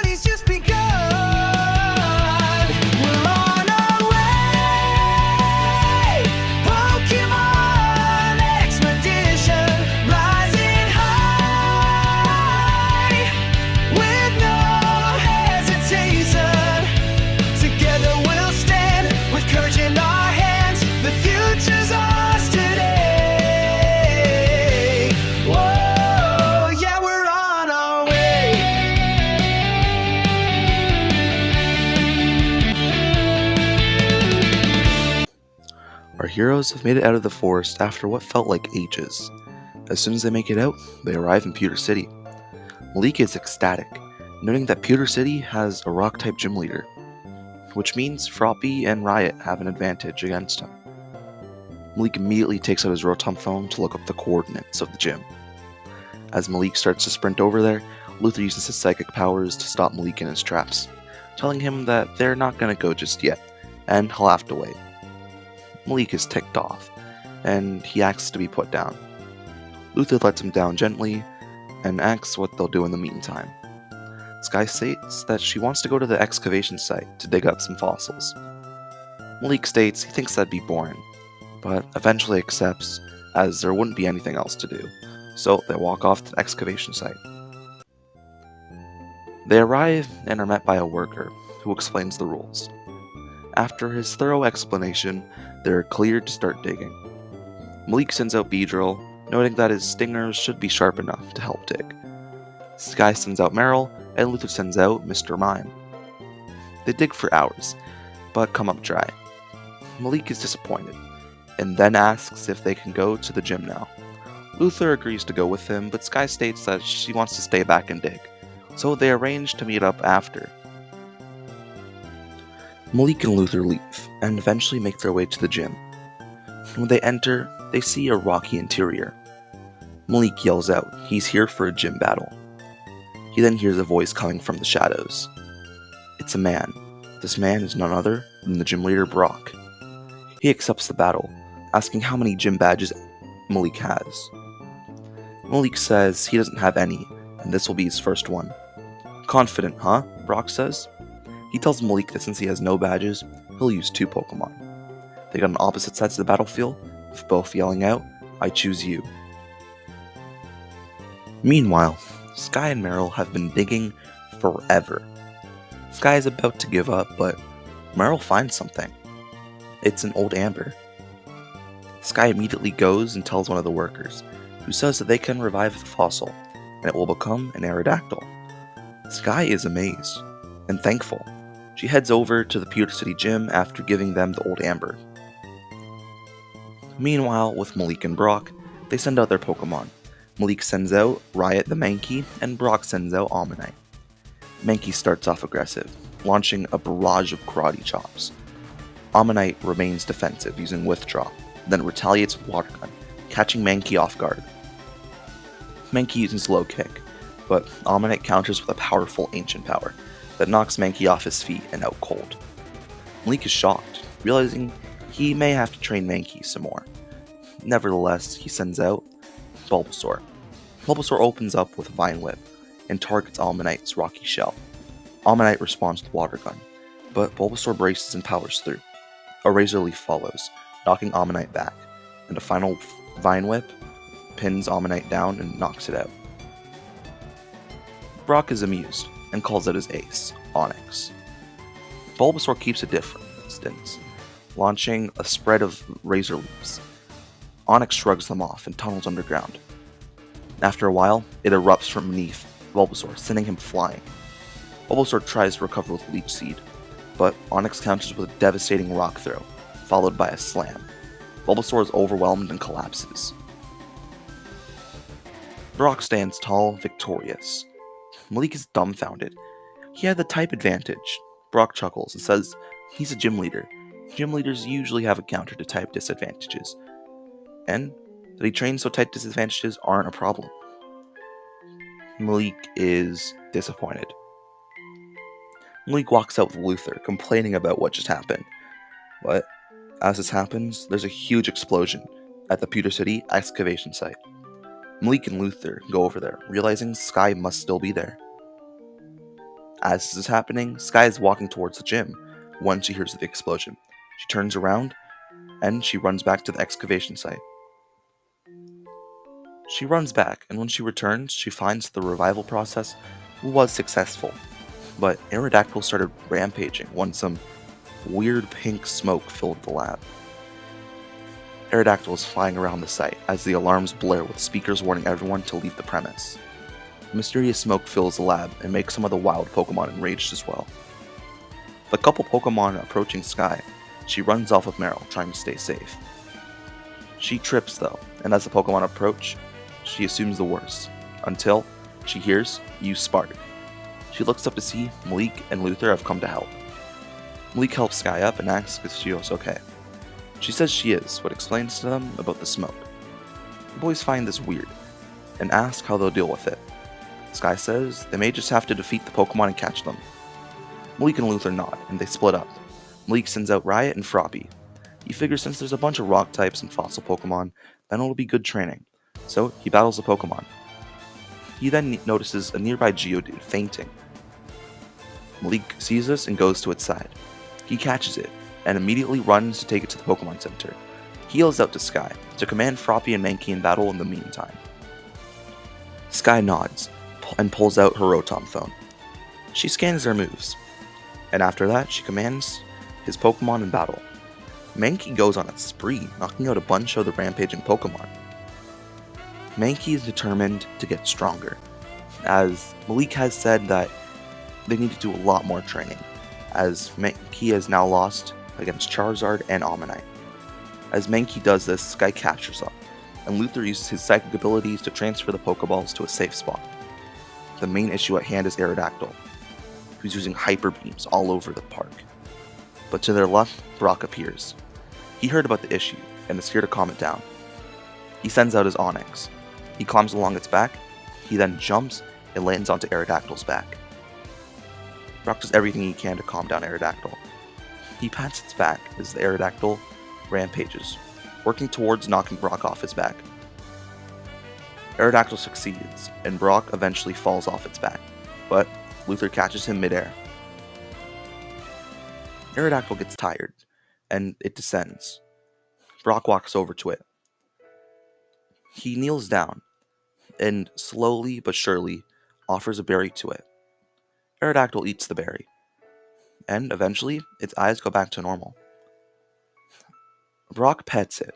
journey's just begun. We're on our way. Pokemon expedition, rising high with no hesitation. Together we'll stand with courage in our hands. The future's ours today. Whoa, yeah, we're on our way. Our heroes have made it out of the forest after what felt like ages. As soon as they make it out, they arrive in Pewter City. Malik is ecstatic, noting that Pewter City has a rock-type gym leader, which means Froppy and Riot have an advantage against him. Malik immediately takes out his Rotom phone to look up the coordinates of the gym. As Malik starts to sprint over there, Luther uses his psychic powers to stop Malik in his tracks, telling him that they're not going to go just yet, and he'll have to wait. Malik is ticked off, and he asks to be put down. Luther lets him down gently, and asks what they'll do in the meantime. Skye states that she wants to go to the excavation site to dig up some fossils. Malik states he thinks that'd be boring, but eventually accepts, as there wouldn't be anything else to do, so they walk off to the excavation site. They arrive and are met by a worker, who explains the rules. After his thorough explanation, they're cleared to start digging. Malik sends out Beedrill, noting that his stingers should be sharp enough to help dig. Skye sends out Meryl, and Luther sends out Mr. Mime. They dig for hours, but come up dry. Malik is disappointed, and then asks if they can go to the gym now. Luther agrees to go with him, but Skye states that she wants to stay back and dig, so they arrange to meet up after. Malik and Luther leave, and eventually make their way to the gym. When they enter, they see a rocky interior. Malik yells out he's here for a gym battle. He then hears a voice coming from the shadows. It's a man. This man is none other than the gym leader Brock. He accepts the battle, asking how many gym badges Malik has. Malik says he doesn't have any, and this will be his first one. Confident, huh? Brock says. He tells Malik that since he has no badges, he'll use 2 Pokemon. They get on opposite sides of the battlefield, with both yelling out, I choose you. Meanwhile, Skye and Meryl have been digging forever. Skye is about to give up, but Meryl finds something. It's an old amber. Skye immediately goes and tells one of the workers, who says that they can revive the fossil, and it will become an Aerodactyl. Skye is amazed, and thankful. She heads over to the Pewter City Gym after giving them the old amber. Meanwhile, with Malik and Brock, they send out their Pokemon. Malik sends out Riot the Mankey, and Brock sends out Ammonite. Mankey starts off aggressive, launching a barrage of karate chops. Ammonite remains defensive using Withdraw, then retaliates with Water Gun, catching Mankey off guard. Mankey uses Low Kick, but Ammonite counters with a powerful Ancient Power that knocks Mankey off his feet and out cold. Malik is shocked, realizing he may have to train Mankey some more. Nevertheless, he sends out Bulbasaur. Bulbasaur opens up with Vine Whip and targets Ammonite's rocky shell. Ammonite responds with Water Gun, but Bulbasaur braces and powers through. A Razor Leaf follows, knocking Ammonite back, and a final Vine Whip pins Ammonite down and knocks it out. Brock is amused and calls out his ace, Onix. Bulbasaur keeps a different distance, launching a spread of Razor Leaves. Onix shrugs them off and tunnels underground. After a while, it erupts from beneath Bulbasaur, sending him flying. Bulbasaur tries to recover with Leech Seed, but Onix counters with a devastating rock throw, followed by a slam. Bulbasaur is overwhelmed and collapses. Brock stands tall, victorious. Malik is dumbfounded. He had the type advantage. Brock chuckles and says he's a gym leader. Gym leaders usually have a counter to type disadvantages, and that he trains so type disadvantages aren't a problem. Malik is disappointed. Malik walks out with Luther, complaining about what just happened. But as this happens, there's a huge explosion at the Pewter City excavation site. Malik and Luther go over there, realizing Skye must still be there. As this is happening, Skye is walking towards the gym when she hears the explosion. She turns around and she runs back to the excavation site. She runs back, and when she returns, she finds the revival process was successful. But Aerodactyl started rampaging when some weird pink smoke filled the lab. Aerodactyl is flying around the site as the alarms blare with speakers warning everyone to leave the premise. Mysterious smoke fills the lab and makes some of the wild Pokemon enraged as well. The couple Pokemon approaching Skye, she runs off with Meryl, trying to stay safe. She trips though, and as the Pokemon approach, she assumes the worst, until she hears "Use Spark." She looks up to see Malik and Luther have come to help. Malik helps Skye up and asks if she was okay. She says she is, but explains to them about the smoke. The boys find this weird, and ask how they'll deal with it. Skye says they may just have to defeat the Pokemon and catch them. Malik and Luther nod, and they split up. Malik sends out Riot and Froppy. He figures since there's a bunch of rock types and fossil Pokemon, then it'll be good training. So he battles the Pokemon. He then notices a nearby Geodude fainting. Malik sees this and goes to its side. He catches it, and immediately runs to take it to the Pokemon Center. He yells out to Skye to command Froppy and Mankey in battle in the meantime. Skye nods and pulls out her Rotom phone. She scans their moves, and after that she commands his Pokemon in battle. Mankey goes on a spree, knocking out a bunch of the rampaging Pokemon. Mankey is determined to get stronger, as Malik has said that they need to do a lot more training, as Mankey has now lost against Charizard and Omanyte. As Mankey does this, Skye captures up, and Luther uses his psychic abilities to transfer the Pokeballs to a safe spot. The main issue at hand is Aerodactyl, who's using hyper beams all over the park. But to their left, Brock appears. He heard about the issue, and is here to calm it down. He sends out his Onix. He climbs along its back, he then jumps and lands onto Aerodactyl's back. Brock does everything he can to calm down Aerodactyl. He pats its back as the Aerodactyl rampages, working towards knocking Brock off his back. Aerodactyl succeeds, and Brock eventually falls off its back, but Luther catches him midair. Aerodactyl gets tired, and it descends. Brock walks over to it. He kneels down, and slowly but surely offers a berry to it. Aerodactyl eats the berry, and eventually its eyes go back to normal. Brock pets it,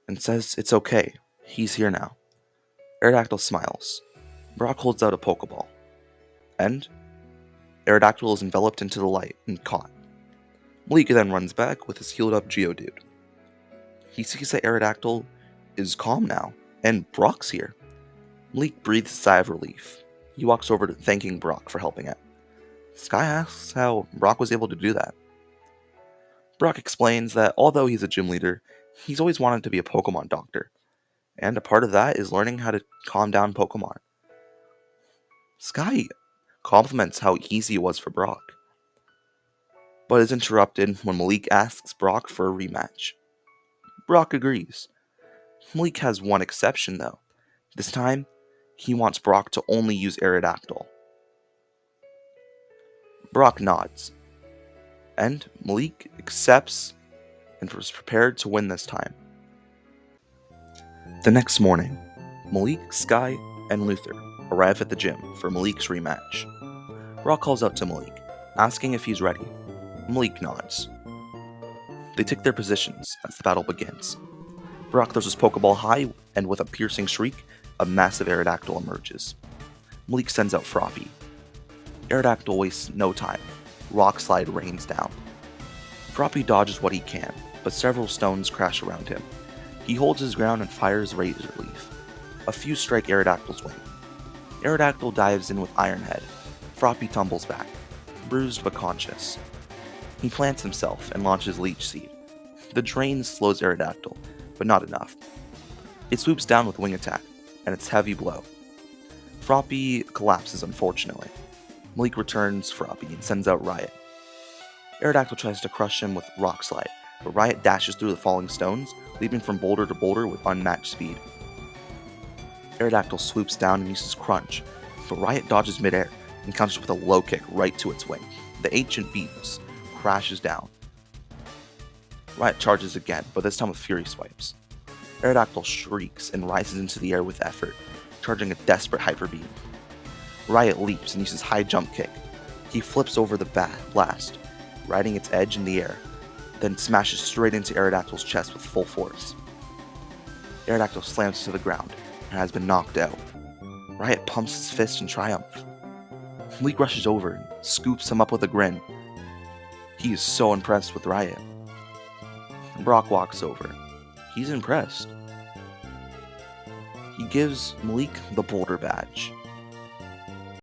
and says it's okay, he's here now. Aerodactyl smiles. Brock holds out a Pokeball, and Aerodactyl is enveloped into the light and caught. Malik then runs back with his healed up Geodude. He sees that Aerodactyl is calm now, and Brock's here. Malik breathes a sigh of relief. He walks over to thanking Brock for helping it. Skye asks how Brock was able to do that. Brock explains that although he's a gym leader, he's always wanted to be a Pokemon doctor, and a part of that is learning how to calm down Pokemon. Skye compliments how easy it was for Brock, but is interrupted when Malik asks Brock for a rematch. Brock agrees. Malik has one exception though. This time, he wants Brock to only use Aerodactyl. Brock nods, and Malik accepts and was prepared to win this time. The next morning, Malik, Skye, and Luther arrive at the gym for Malik's rematch. Brock calls out to Malik, asking if he's ready. Malik nods. They take their positions as the battle begins. Brock throws his Pokeball high, and with a piercing shriek, a massive Aerodactyl emerges. Malik sends out Froppy. Aerodactyl wastes no time. Rock Slide rains down. Froppy dodges what he can, but several stones crash around him. He holds his ground and fires Razor Leaf. A few strike Aerodactyl's wing. Aerodactyl dives in with Iron Head. Froppy tumbles back, bruised but conscious. He plants himself and launches Leech Seed. The drain slows Aerodactyl, but not enough. It swoops down with Wing Attack, and its heavy blow. Froppy collapses unfortunately. Malik returns Froppy and sends out Riot. Aerodactyl tries to crush him with Rock Slide, but Riot dashes through the falling stones, leaping from boulder to boulder with unmatched speed. Aerodactyl swoops down and uses Crunch, but Riot dodges midair, and counters with a low kick right to its wing. The ancient beams crashes down. Riot charges again, but this time with Fury Swipes. Aerodactyl shrieks and rises into the air with effort, charging a desperate Hyper Beam. Riot leaps and uses high jump kick. He flips over the blast, riding its edge in the air, then smashes straight into Aerodactyl's chest with full force. Aerodactyl slams to the ground and has been knocked out. Riot pumps his fist in triumph. Malik rushes over and scoops him up with a grin. He is so impressed with Riot. Brock walks over. He's impressed. He gives Malik the Boulder Badge.